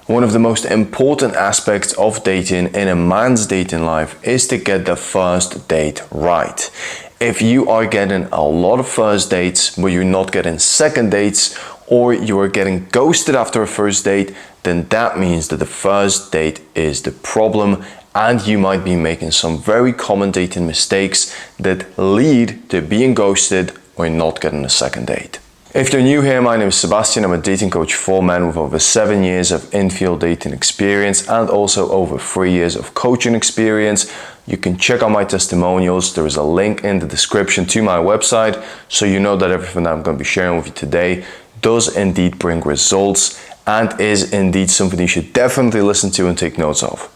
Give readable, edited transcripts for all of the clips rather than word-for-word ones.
One of the most important aspects of dating in a man's dating life is to get the first date right. If you are getting a lot of first dates, but you're not getting second dates, or you are getting ghosted after a first date, then that means that the first date is the problem, and you might be making some very common dating mistakes that lead to being ghosted or not getting a second date. If you're new here, my name is Sebastian. I'm a dating coach for men with over 7 years of in-field dating experience and also over 3 years of coaching experience. You can check out my testimonials. There is a link in the description to my website, so you know that everything that I'm going to be sharing with you today does indeed bring results and is indeed something you should definitely listen to and take notes of.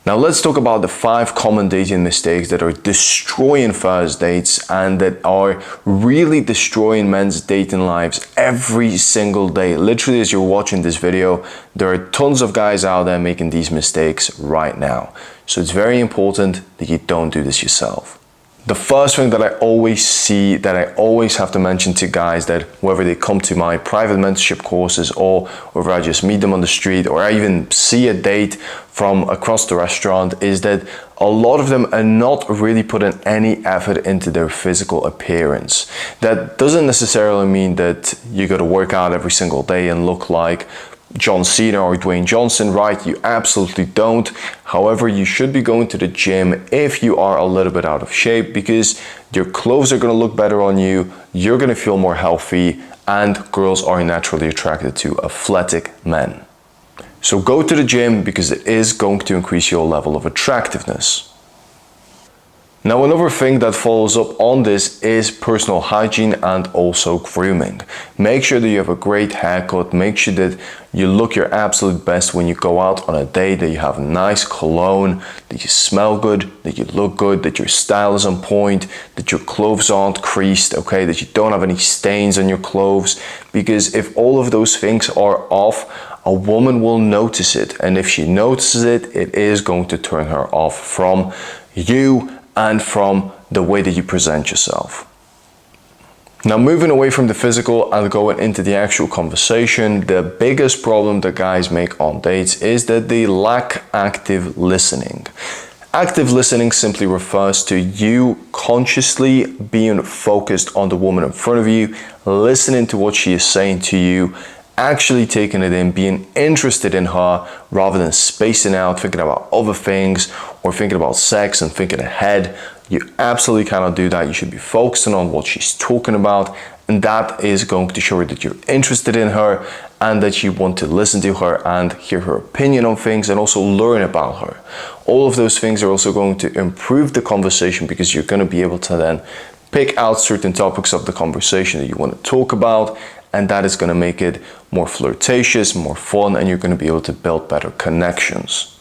Now let's talk about the 5 common dating mistakes that are destroying first dates and that are really destroying men's dating lives every single day. Literally, as you're watching this video, there are tons of guys out there making these mistakes right now. So it's very important that you don't do this yourself. The first thing that I always see, that I always have to mention to guys, that whether they come to my private mentorship courses or whether I just meet them on the street or I even see a date from across the restaurant, is that a lot of them are not really putting any effort into their physical appearance. That doesn't necessarily mean that you got to work out every single day and look like John Cena or Dwayne Johnson, right? You absolutely don't. However, you should be going to the gym if you are a little bit out of shape, because your clothes are going to look better on you, you're going to feel more healthy, and girls are naturally attracted to athletic men. So go to the gym because it is going to increase your level of attractiveness. Now, another thing that follows up on this is personal hygiene and also grooming. Make sure that you have a great haircut. Make sure that you look your absolute best when you go out on a date, that you have a nice cologne, that you smell good, that you look good, that your style is on point, that your clothes aren't creased, okay, that you don't have any stains on your clothes. Because if all of those things are off, a woman will notice it. And if she notices it, it is going to turn her off from you and from the way that you present yourself. Now, moving away from the physical and going into the actual conversation, the biggest problem that guys make on dates is that they lack active listening. Active listening simply refers to you consciously being focused on the woman in front of you, listening to what she is saying to you, actually taking it in, being interested in her rather than spacing out, thinking about other things or thinking about sex and thinking ahead. You absolutely cannot do that. You should be focusing on what she's talking about, and that is going to show her that you're interested in her and that you want to listen to her and hear her opinion on things and also learn about her. All of those things are also going to improve the conversation because you're going to be able to then pick out certain topics of the conversation that you want to talk about, and that is going to make it more flirtatious, more fun, and you're going to be able to build better connections.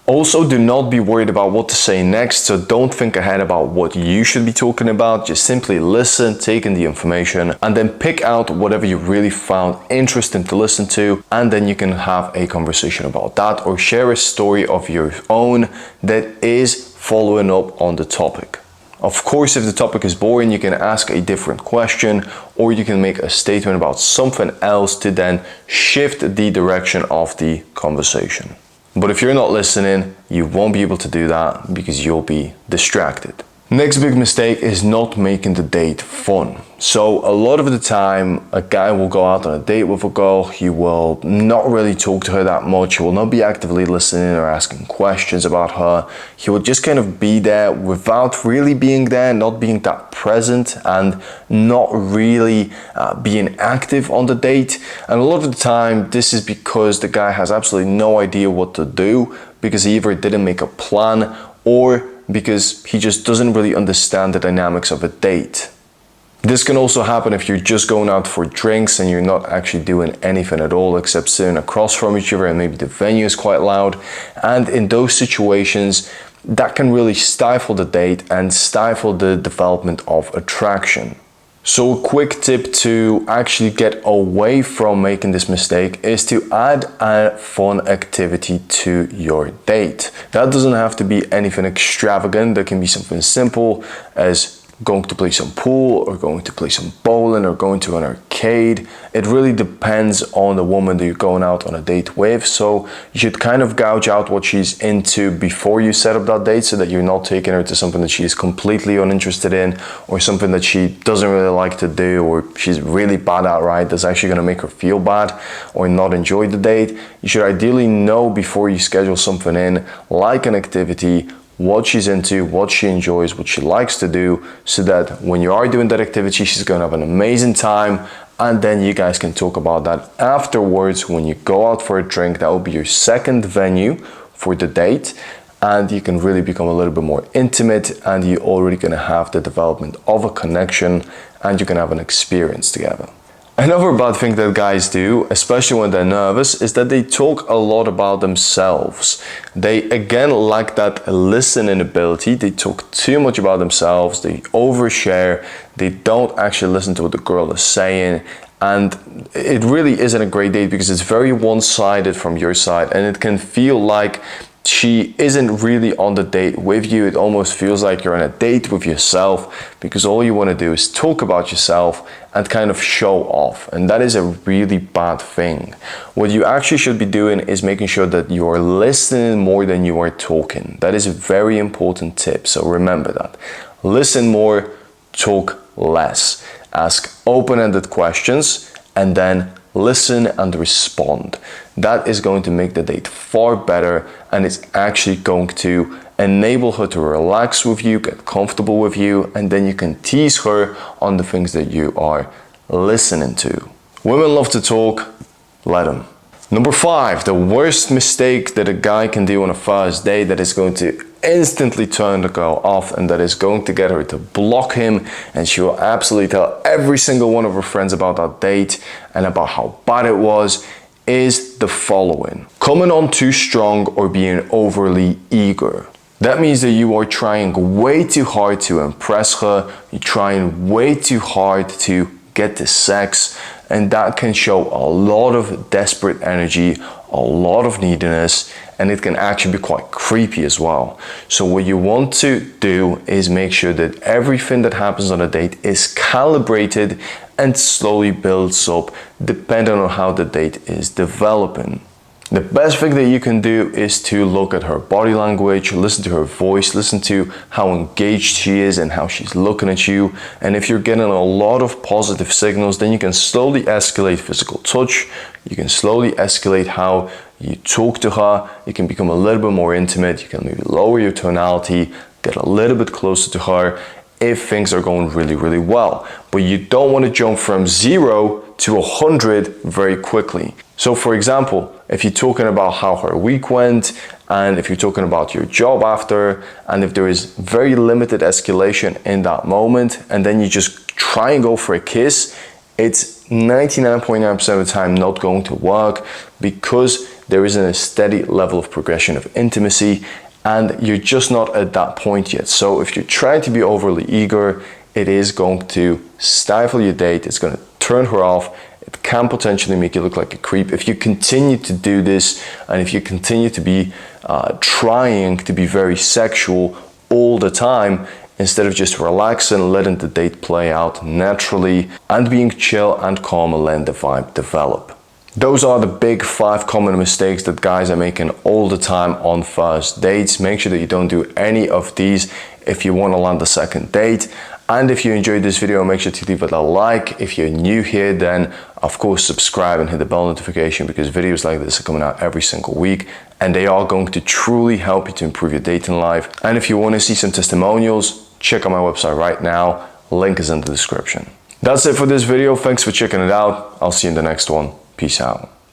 Also, do not be worried about what to say next, so don't think ahead about what you should be talking about. Just simply listen, take in the information, and then pick out whatever you really found interesting to listen to, and then you can have a conversation about that or share a story of your own that is following up on the topic. Of course, if the topic is boring, you can ask a different question or you can make a statement about something else to then shift the direction of the conversation. But if you're not listening, you won't be able to do that because you'll be distracted. Next big mistake is not making the date fun. So a lot of the time, a guy will go out on a date with a girl, he will not really talk to her that much, he will not be actively listening or asking questions about her. He will just kind of be there without really being there, not being that present and not really being active on the date. And a lot of the time, this is because the guy has absolutely no idea what to do because he either didn't make a plan or because he just doesn't really understand the dynamics of a date. This can also happen if you're just going out for drinks and you're not actually doing anything at all except sitting across from each other and maybe the venue is quite loud. And in those situations, that can really stifle the date and stifle the development of attraction. So a quick tip to actually get away from making this mistake is to add a fun activity to your date. That doesn't have to be anything extravagant. That can be something simple as going to play some pool or going to play some bowling or going to an arcade. It really depends on the woman that you're going out on a date with. So you should kind of gouge out what she's into before you set up that date, so that you're not taking her to something that she's completely uninterested in, or something that she doesn't really like to do, or she's really bad at, right? That's actually going to make her feel bad or not enjoy the date. You should ideally know before you schedule something in, like an activity, what she's into, what she enjoys, what she likes to do, so that when you are doing that activity, she's going to have an amazing time. And then you guys can talk about that afterwards when you go out for a drink. That will be your second venue for the date. And you can really become a little bit more intimate, and you're already going to have the development of a connection, and you can have an experience together. Another bad thing that guys do, especially when they're nervous, is that they talk a lot about themselves. They again lack that listening ability. They talk too much about themselves, they overshare, they don't actually listen to what the girl is saying. And it really isn't a great date, because it's very one-sided from your side, and it can feel like she isn't really on the date with you. It almost feels like you're on a date with yourself, because all you want to do is talk about yourself and kind of show off. And that is a really bad thing. What you actually should be doing is making sure that you are listening more than you are talking. That is a very important tip. So remember that. Listen more, talk less. Ask open-ended questions, and then listen and respond. That is going to make the date far better, and it's actually going to enable her to relax with you, get comfortable with you, and then you can tease her on the things that you are listening to. Women love to talk, let them. Number 5, the worst mistake that a guy can do on a first date that is going to instantly turn the girl off, and that is going to get her to block him, and she will absolutely tell every single one of her friends about that date and about how bad it was, is the following: coming on too strong or being overly eager. That means that you are trying way too hard to impress her, you're trying way too hard to get the sex, and that can show a lot of desperate energy, a lot of neediness, and it can actually be quite creepy as well. So what you want to do is make sure that everything that happens on a date is calibrated and slowly builds up depending on how the date is developing. The best thing that you can do is to look at her body language, listen to her voice, listen to how engaged she is and how she's looking at you. And if you're getting a lot of positive signals, then you can slowly escalate physical touch. You can slowly escalate how you talk to her. You can become a little bit more intimate. You can maybe lower your tonality, get a little bit closer to her if things are going really, really well. But you don't want to jump from 0 to 100 very quickly. So for example, if you're talking about how her week went, and if you're talking about your job after, and if there is very limited escalation in that moment, and then you just try and go for a kiss, it's 99.9% of the time not going to work, because there isn't a steady level of progression of intimacy, and you're just not at that point yet. So if you're trying to be overly eager, it is going to stifle your date, it's going to turn her off. It can potentially make you look like a creep if you continue to do this, and if you continue to be trying to be very sexual all the time, instead of just relaxing, letting the date play out naturally, and being chill and calm and letting the vibe develop. Those are the big 5 common mistakes that guys are making all the time on first dates. Make sure that you don't do any of these if you want to land the second date. And if you enjoyed this video, make sure to leave it a like. If you're new here, then of course subscribe and hit the bell notification, because videos like this are coming out every single week, and they are going to truly help you to improve your dating life. And if you want to see some testimonials, check out my website right now. Link is in the description. That's it for this video. Thanks for checking it out. I'll see you in the next one. Peace out.